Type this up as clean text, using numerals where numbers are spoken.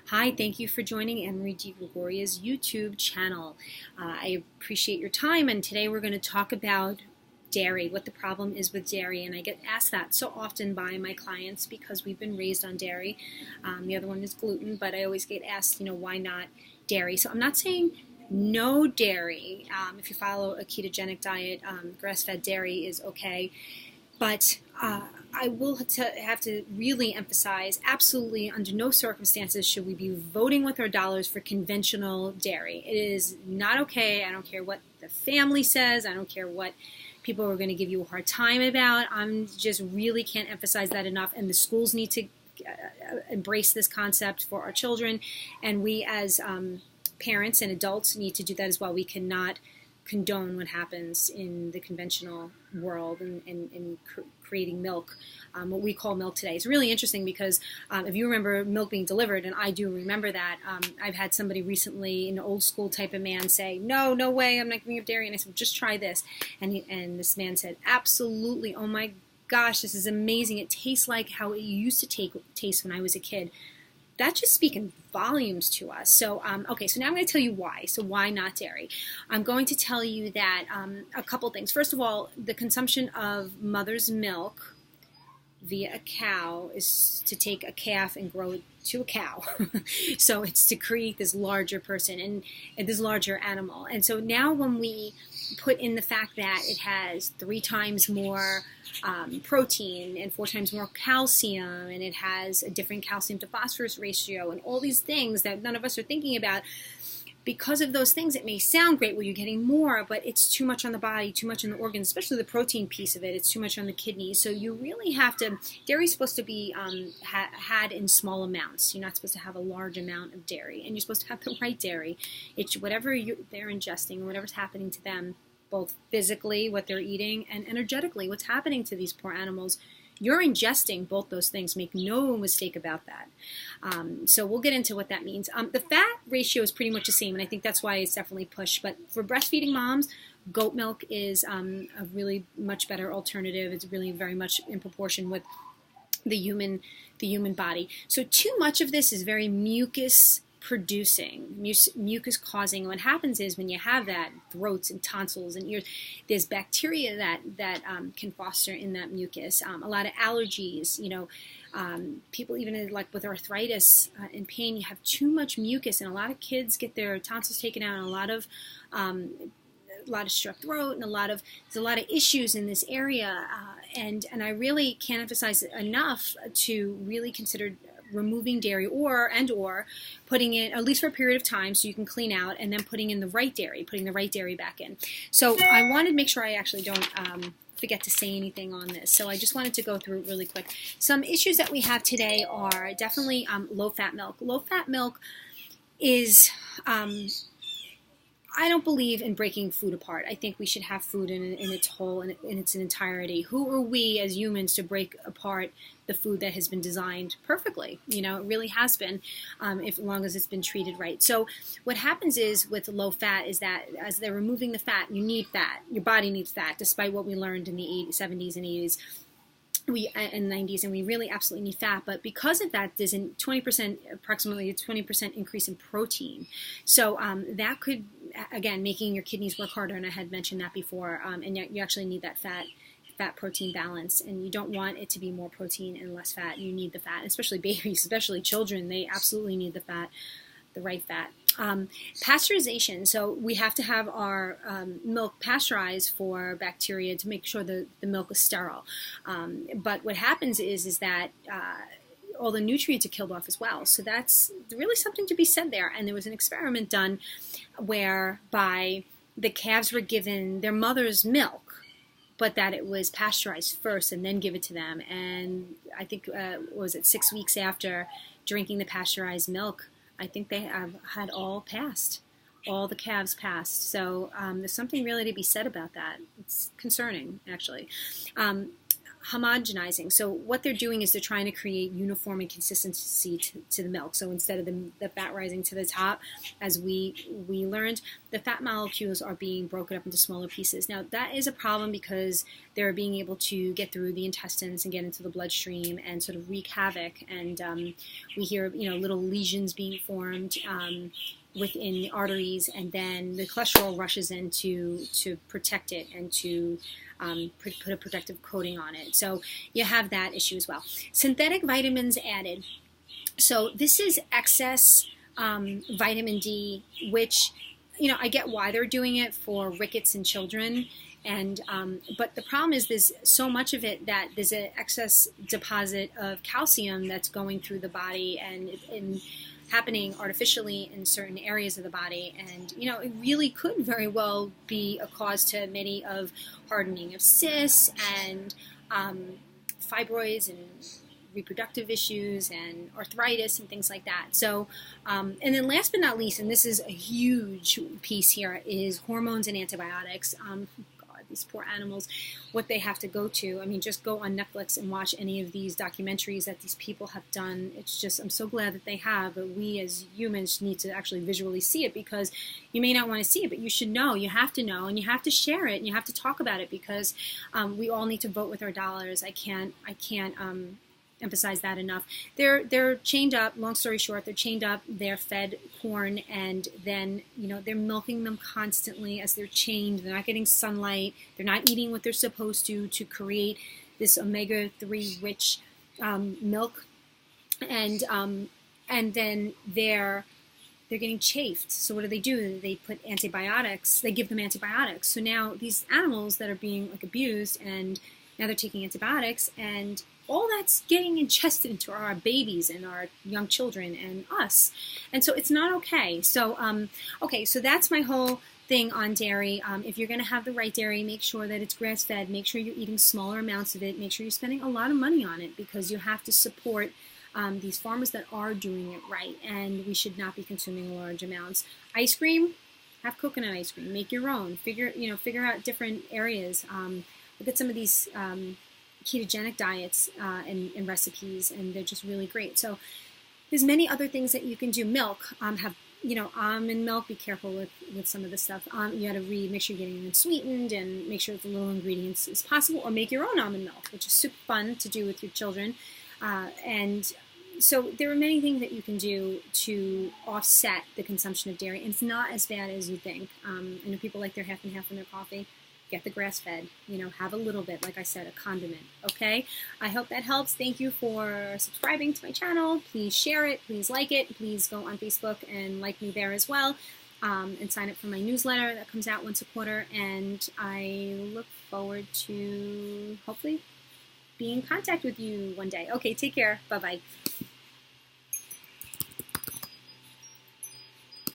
Hi, thank you for joining DeGregoria's YouTube channel. I appreciate your time, and today we're going to talk about dairy, what the problem is with dairy. And I get asked that so often by my clients because we've been raised on dairy. The other one is gluten, but I always get asked, why not dairy? So I'm not saying no dairy. If you follow a ketogenic diet, grass-fed dairy is okay. But I will have to really emphasize, absolutely under no circumstances should we be voting with our dollars for conventional dairy. It is not okay. I don't care what the family says. I don't care what people are going to give you a hard time about. I'm just really can't emphasize that enough. And the schools need to embrace this concept for our children. And we as parents and adults need to do that as well. We cannot condone what happens in the conventional world and creating milk, what we call milk today. It's really interesting because if you remember milk being delivered, and I do remember that, I've had somebody recently, an old school type of man, say, no way, I'm not giving up dairy. And I said, just try this. And this man said, absolutely, oh my gosh, this is amazing. It tastes like how it used to taste when I was a kid. That's just speaking volumes to us. So, okay, so now I'm going to tell you why. So why not dairy? I'm going to tell you that a couple things. First of all, the consumption of mother's milk via a cow is to take a calf and grow it to a cow. So it's to create this larger person and this larger animal. And so now when we put in the fact that it has 3 times more protein and 4 times more calcium, and it has a different calcium to phosphorus ratio, and all these things that none of us are thinking about, because of those things, it may sound great where you're getting more, but it's too much on the body, too much on the organs, especially the protein piece of it. It's too much on the kidneys. So you really have to, dairy's supposed to be had in small amounts. You're not supposed to have a large amount of dairy, and you're supposed to have the right dairy. It's whatever they're ingesting, whatever's happening to them, both physically, what they're eating, and energetically, what's happening to these poor animals. You're ingesting both those things. Make no mistake about that. So we'll get into what that means. The fat ratio is pretty much the same, and I think that's why it's definitely pushed. But for breastfeeding moms, goat milk is a really much better alternative. It's really very much in proportion with the human body. So too much of this is very mucus producing, mucus causing. What happens is when you have that, throats and tonsils and ears, there's bacteria that can foster in that mucus. A lot of allergies, people even like with arthritis and pain, you have too much mucus, and a lot of kids get their tonsils taken out, and a lot of strep throat, and there's a lot of issues in this area, and I really can't emphasize it enough to really consider removing dairy or putting in, at least for a period of time, so you can clean out, and then putting the right dairy back in. So I wanted to make sure I actually don't forget to say anything on this. So I just wanted to go through it really quick. Some issues that we have today are definitely low-fat milk. Low-fat milk is... I don't believe in breaking food apart. I think we should have food in its whole, in its entirety. Who are we as humans to break apart the food that has been designed perfectly? It really has been, as long as it's been treated right. So what happens is with low fat is that as they're removing the fat, you need fat. Your body needs fat, despite what we learned in the 70s and 80s. In the 90s, and we really absolutely need fat, but because of that, there's approximately a 20% increase in protein. So that could, again, making your kidneys work harder, and I had mentioned that before, and you actually need that fat protein balance, and you don't want it to be more protein and less fat. You need the fat, especially babies, especially children. They absolutely need the fat, the right fat. Pasteurization. So we have to have our milk pasteurized for bacteria to make sure the milk is sterile. But what happens is that all the nutrients are killed off as well. So that's really something to be said there. And there was an experiment done whereby the calves were given their mother's milk, but that it was pasteurized first and then give it to them. And I think, was it 6 weeks after drinking the pasteurized milk, I think they had all passed. All the calves passed. So there's something really to be said about that. It's concerning, actually. homogenizing. So what they're doing is they're trying to create uniform and consistency to the milk. So instead of the fat rising to the top, as we learned, the fat molecules are being broken up into smaller pieces. Now that is a problem because they're being able to get through the intestines and get into the bloodstream and sort of wreak havoc. And we hear, little lesions being formed within the arteries, and then the cholesterol rushes in to protect it and to put a protective coating on it. So you have that issue as well. Synthetic vitamins added. So this is excess vitamin D, which, I get why they're doing it for rickets in children. And but the problem is there's so much of it that there's an excess deposit of calcium that's going through the body and happening artificially in certain areas of the body, and it really could very well be a cause to many of hardening of cysts and fibroids and reproductive issues and arthritis and things like that. So and then last but not least, and this is a huge piece here, is hormones and antibiotics. These poor animals, what they have to go to. I mean, just go on Netflix and watch any of these documentaries that these people have done. It's just, I'm so glad that they have, but we as humans need to actually visually see it, because you may not want to see it, but you should know. You have to know, and you have to share it, and you have to talk about it, because we all need to vote with our dollars. I can't emphasize that enough. They're chained up. Long story short, they're chained up. They're fed corn, and then they're milking them constantly as they're chained. They're not getting sunlight. They're not eating what they're supposed to create this omega-3 rich milk, and then they're getting chafed. So what do? They put antibiotics. They give them antibiotics. So now these animals that are being abused, and now they're taking antibiotics, and all that's getting ingested into our babies and our young children and us. And so it's not okay. So, so that's my whole thing on dairy. If you're going to have the right dairy, make sure that it's grass-fed. Make sure you're eating smaller amounts of it. Make sure you're spending a lot of money on it, because you have to support these farmers that are doing it right. And we should not be consuming large amounts. Ice cream, have coconut ice cream. Make your own. Figure out different areas. Look at some of these ketogenic diets and recipes, and they're just really great. So there's many other things that you can do. Milk, have almond milk. Be careful with some of the stuff. You got to make sure you're getting it sweetened, and make sure it's the little ingredients as possible, or make your own almond milk, which is super fun to do with your children. And so there are many things that you can do to offset the consumption of dairy, and it's not as bad as you think. I know people like their half and half in their coffee. Get the grass-fed, have a little bit, like I said, a condiment, okay? I hope that helps. Thank you for subscribing to my channel. Please share it. Please like it. Please go on Facebook and like me there as well, and sign up for my newsletter that comes out once a quarter, and I look forward to hopefully being in contact with you one day. Okay, take care. Bye-bye.